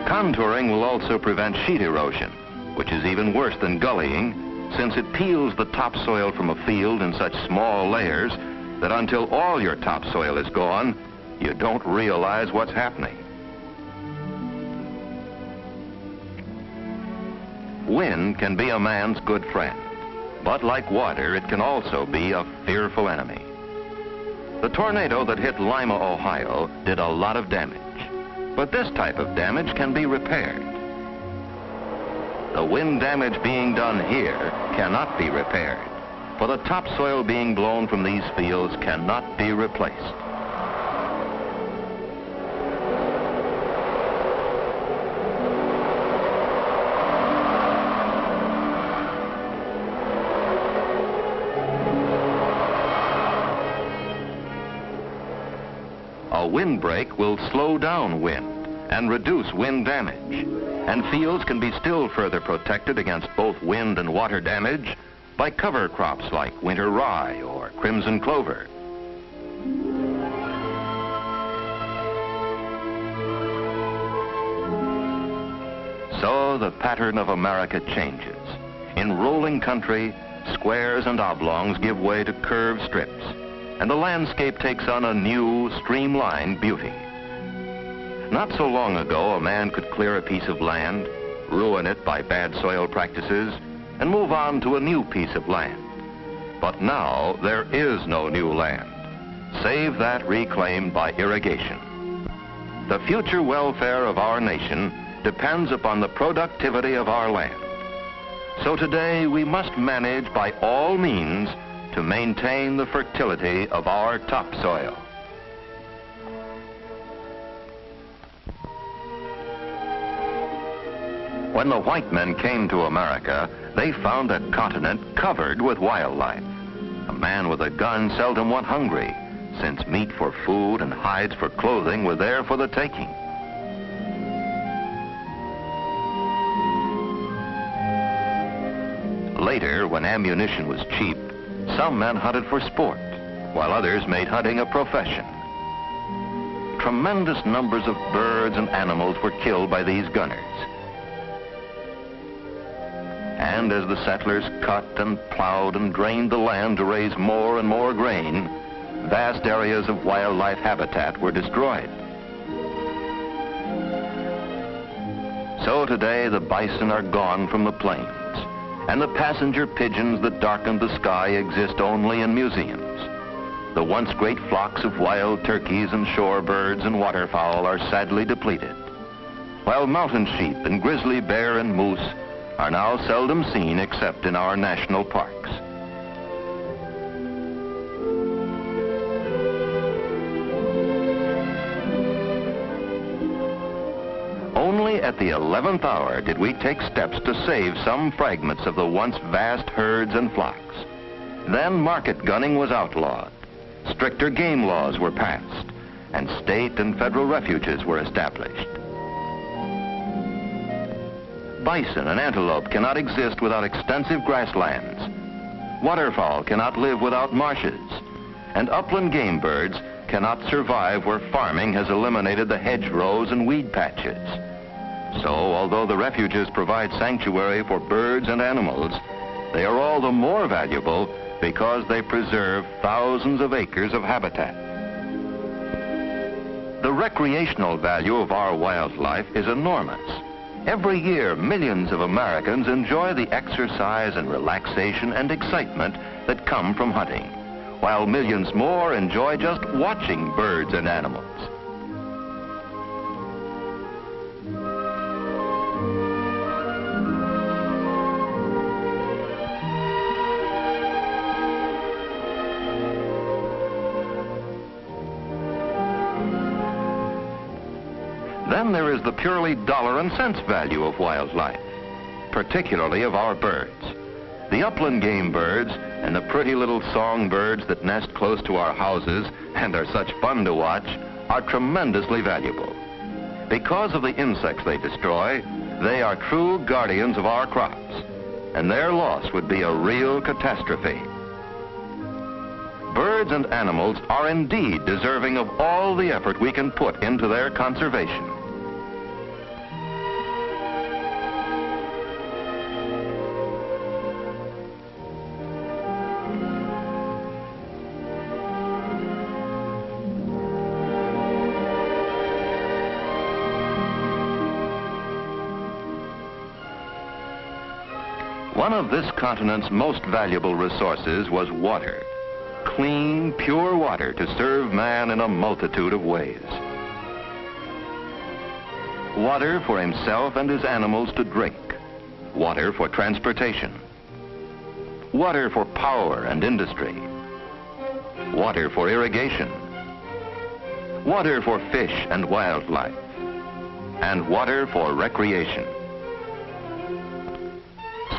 Contouring will also prevent sheet erosion, which is even worse than gullying, since it peels the topsoil from a field in such small layers that until all your topsoil is gone, you don't realize what's happening. Wind can be a man's good friend, but like water, it can also be a fearful enemy. The tornado that hit Lima, Ohio, did a lot of damage, but this type of damage can be repaired. The wind damage being done here cannot be repaired, for the topsoil being blown from these fields cannot be replaced. A windbreak will slow down wind and reduce wind damage, and fields can be still further protected against both wind and water damage by cover crops like winter rye or crimson clover. So the pattern of America changes. In rolling country, squares and oblongs give way to curved strips, and the landscape takes on a new, streamlined beauty. Not so long ago, a man could clear a piece of land, ruin it by bad soil practices, and move on to a new piece of land. But now, there is no new land, save that reclaimed by irrigation. The future welfare of our nation depends upon the productivity of our land. So today, we must manage by all means to maintain the fertility of our topsoil. When the white men came to America, they found a continent covered with wildlife. A man with a gun seldom went hungry, since meat for food and hides for clothing were there for the taking. Later, when ammunition was cheap, some men hunted for sport, while others made hunting a profession. Tremendous numbers of birds and animals were killed by these gunners. And as the settlers cut and plowed and drained the land to raise more and more grain, vast areas of wildlife habitat were destroyed. So today the bison are gone from the plains, and the passenger pigeons that darkened the sky exist only in museums. The once great flocks of wild turkeys and shorebirds and waterfowl are sadly depleted, while mountain sheep and grizzly bear and moose are now seldom seen except in our national parks. Only at the 11th hour did we take steps to save some fragments of the once vast herds and flocks. Then market gunning was outlawed, stricter game laws were passed, and state and federal refuges were established. Bison and antelope cannot exist without extensive grasslands. Waterfowl cannot live without marshes, and upland game birds cannot survive where farming has eliminated the hedgerows and weed patches. So, although the refuges provide sanctuary for birds and animals, they are all the more valuable because they preserve thousands of acres of habitat. The recreational value of our wildlife is enormous. Every year, millions of Americans enjoy the exercise and relaxation and excitement that come from hunting, while millions more enjoy just watching birds and animals. Then there is the purely dollar and cents value of wildlife, particularly of our birds. The upland game birds and the pretty little songbirds that nest close to our houses and are such fun to watch are tremendously valuable. Because of the insects they destroy, they are true guardians of our crops, and their loss would be a real catastrophe. Birds and animals are indeed deserving of all the effort we can put into their conservation. One of this continent's most valuable resources was water. Clean, pure water to serve man in a multitude of ways. Water for himself and his animals to drink. Water for transportation. Water for power and industry. Water for irrigation. Water for fish and wildlife. And water for recreation.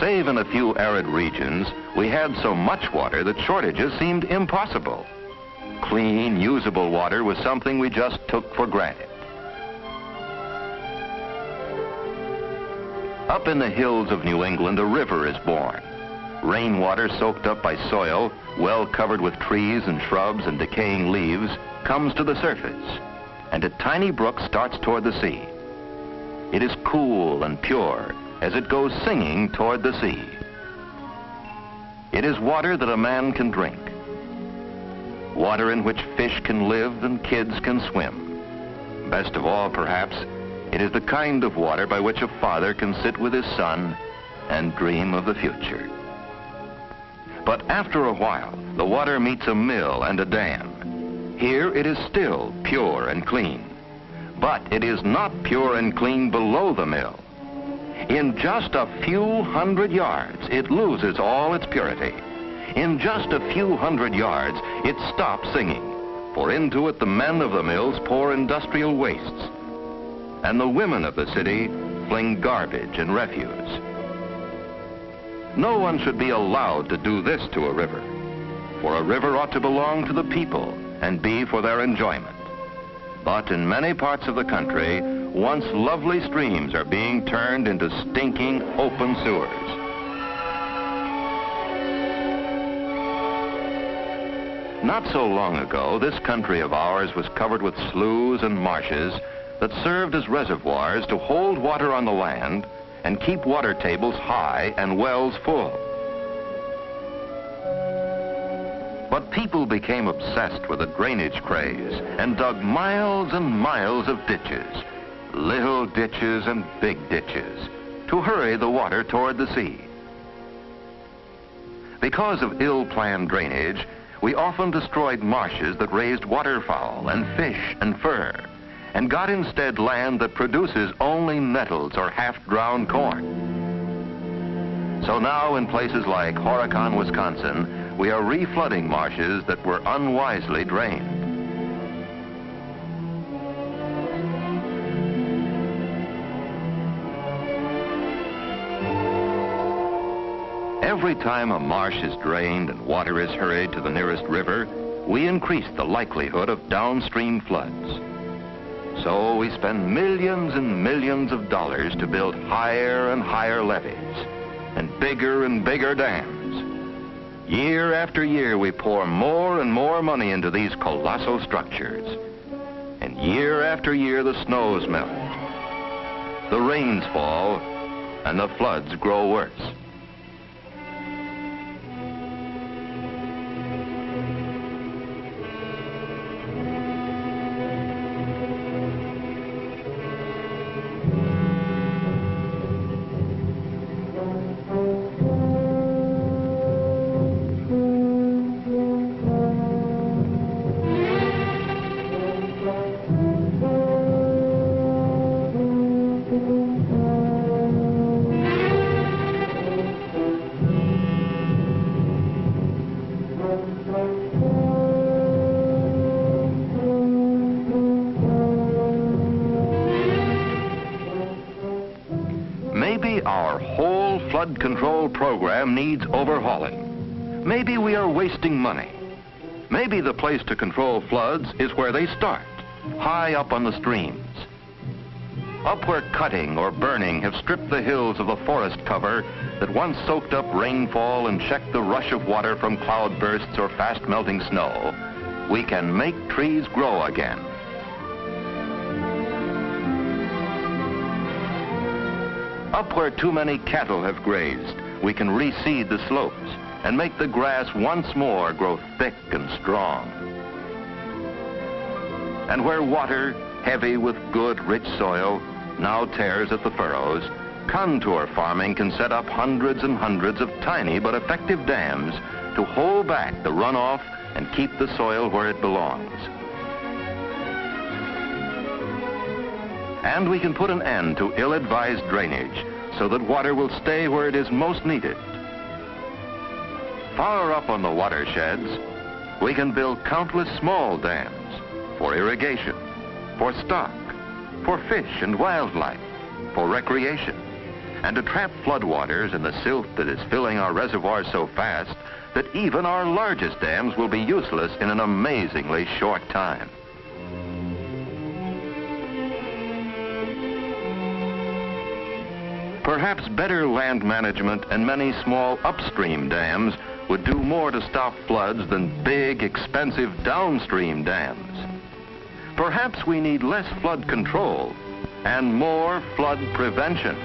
Save in a few arid regions, we had so much water that shortages seemed impossible. Clean, usable water was something we just took for granted. Up in the hills of New England, a river is born. Rainwater soaked up by soil, well covered with trees and shrubs and decaying leaves, comes to the surface, and a tiny brook starts toward the sea. It is cool and pure as it goes singing toward the sea. It is water that a man can drink. Water in which fish can live and kids can swim. Best of all, perhaps, it is the kind of water by which a father can sit with his son and dream of the future. But after a while, the water meets a mill and a dam. Here it is still pure and clean, but it is not pure and clean below the mill. In just a few hundred yards, it loses all its purity. In just a few hundred yards, it stops singing, for into it the men of the mills pour industrial wastes, and the women of the city fling garbage and refuse. No one should be allowed to do this to a river, for a river ought to belong to the people and be for their enjoyment. But in many parts of the country, once lovely streams are being turned into stinking open sewers. Not so long ago, this country of ours was covered with sloughs and marshes that served as reservoirs to hold water on the land and keep water tables high and wells full. But people became obsessed with the drainage craze and dug miles and miles of ditches, little ditches and big ditches, to hurry the water toward the sea. Because of ill-planned drainage, we often destroyed marshes that raised waterfowl and fish and fur, and got instead land that produces only nettles or half-ground corn. So now in places like Horicon, Wisconsin, we are reflooding marshes that were unwisely drained. Every time a marsh is drained and water is hurried to the nearest river, we increase the likelihood of downstream floods. So we spend millions and millions of dollars to build higher and higher levees and bigger dams. Year after year, we pour more and more money into these colossal structures. And year after year, the snows melt, the rains fall, and the floods grow worse. Our whole flood control program needs overhauling. Maybe we are wasting money. Maybe the place to control floods is where they start, high up on the streams. Up where cutting or burning have stripped the hills of the forest cover that once soaked up rainfall and checked the rush of water from cloudbursts or fast-melting snow, we can make trees grow again. Up where too many cattle have grazed, we can reseed the slopes and make the grass once more grow thick and strong. And where water, heavy with good, rich soil, now tears at the furrows, Contour farming can set up hundreds and hundreds of tiny but effective dams to hold back the runoff and keep the soil where it belongs. And we can put an end to ill-advised drainage so that water will stay where it is most needed. Far up on the watersheds, we can build countless small dams for irrigation, for stock, for fish and wildlife, for recreation, and to trap floodwaters in the silt that is filling our reservoirs so fast that even our largest dams will be useless in an amazingly short time. Perhaps better land management and many small upstream dams would do more to stop floods than big, expensive downstream dams. Perhaps we need less flood control and more flood prevention.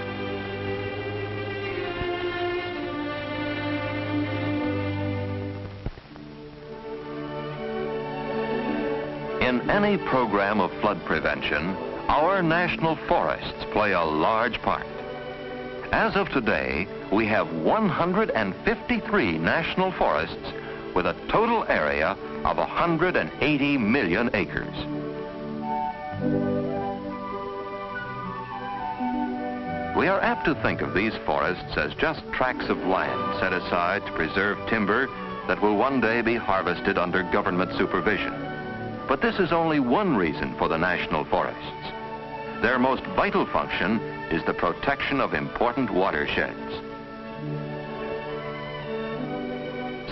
In any program of flood prevention, our national forests play a large part. As of today, we have 153 national forests with a total area of 180 million acres. We are apt to think of these forests as just tracts of land set aside to preserve timber that will one day be harvested under government supervision. But this is only one reason for the national forests. Their most vital function is the protection of important watersheds.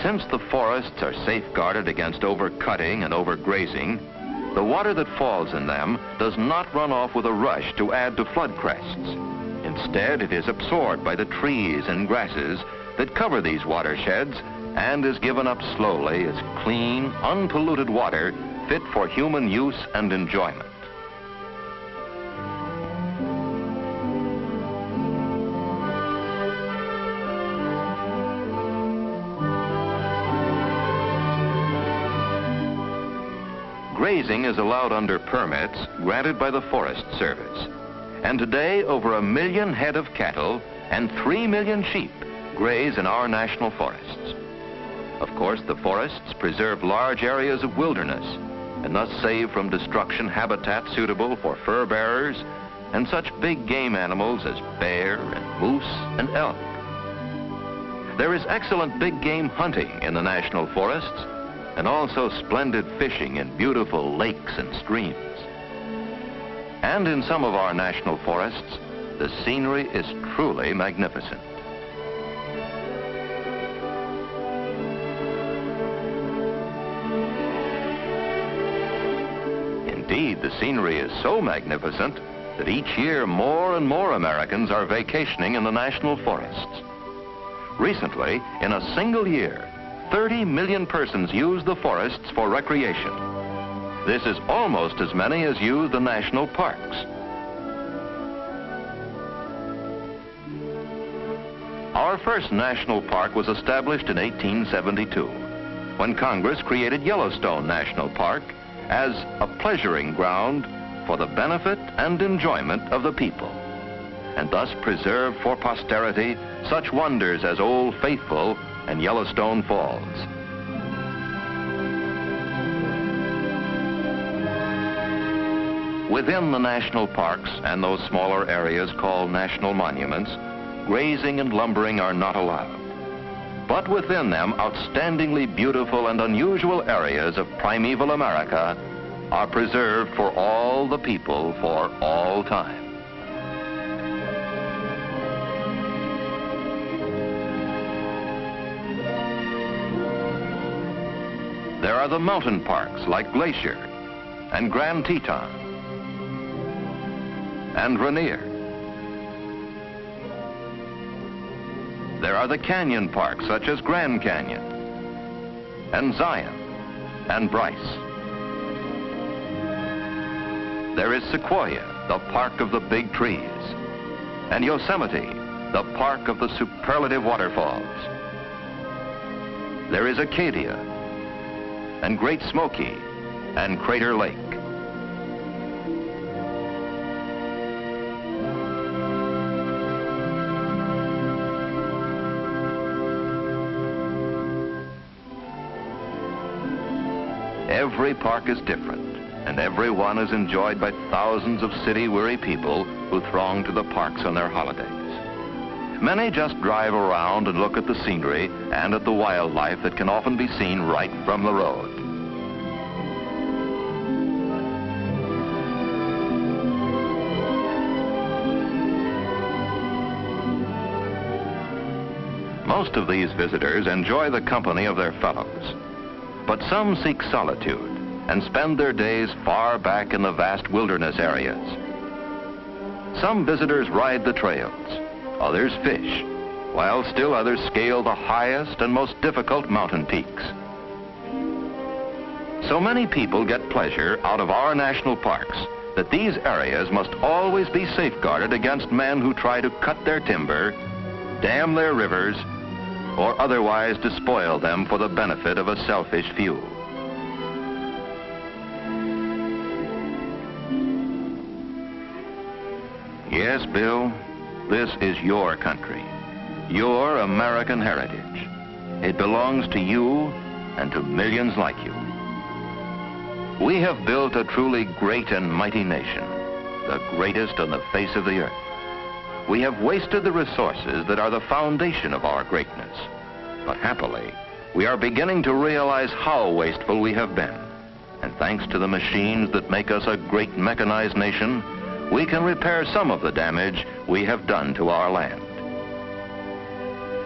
Since the forests are safeguarded against overcutting and overgrazing, the water that falls in them does not run off with a rush to add to flood crests. Instead, it is absorbed by the trees and grasses that cover these watersheds and is given up slowly as clean, unpolluted water fit for human use and enjoyment. Grazing is allowed under permits granted by the Forest Service. And today, over 1 million head of cattle and 3 million sheep graze in our national forests. Of course, the forests preserve large areas of wilderness and thus save from destruction habitat suitable for fur bearers and such big game animals as bear and moose and elk. There is excellent big game hunting in the national forests and also splendid fishing in beautiful lakes and streams. And in some of our national forests, the scenery is truly magnificent. Indeed, the scenery is so magnificent that each year more and more Americans are vacationing in the national forests. Recently, in a single year, 30 million persons use the forests for recreation. This is almost as many as use the national parks. Our first national park was established in 1872, when Congress created Yellowstone National Park as a pleasuring ground for the benefit and enjoyment of the people, and thus preserved for posterity such wonders as Old Faithful and Yellowstone Falls. Within the national parks and those smaller areas called national monuments, grazing and lumbering are not allowed. But within them, outstandingly beautiful and unusual areas of primeval America are preserved for all the people for all time. There are the mountain parks like Glacier and Grand Teton and Rainier. There are the canyon parks such as Grand Canyon and Zion and Bryce. There is Sequoia, the park of the big trees, and Yosemite, the park of the superlative waterfalls. There is Acadia and Great Smoky and Crater Lake. Every park is different, and every one is enjoyed by thousands of city-weary people who throng to the parks on their holidays. Many just drive around and look at the scenery and at the wildlife that can often be seen right from the road. Most of these visitors enjoy the company of their fellows, but some seek solitude and spend their days far back in the vast wilderness areas. Some visitors ride the trails, others fish, while still others scale the highest and most difficult mountain peaks. So many people get pleasure out of our national parks that these areas must always be safeguarded against men who try to cut their timber, dam their rivers, or otherwise despoil them for the benefit of a selfish few. Yes, Bill, this is your country, your American heritage. It belongs to you and to millions like you. We have built a truly great and mighty nation, the greatest on the face of the earth. We have wasted the resources that are the foundation of our greatness. But happily, we are beginning to realize how wasteful we have been. And thanks to the machines that make us a great mechanized nation, we can repair some of the damage we have done to our land.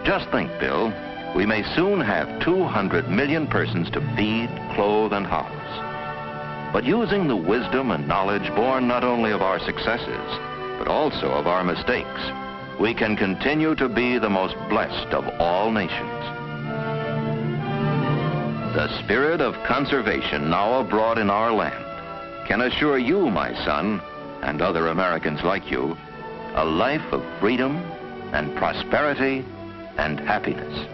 Just think, Bill, we may soon have 200 million persons to feed, clothe, and house. But using the wisdom and knowledge born not only of our successes, but also of our mistakes, we can continue to be the most blessed of all nations. The spirit of conservation now abroad in our land can assure you, my son, and other Americans like you, a life of freedom and prosperity and happiness.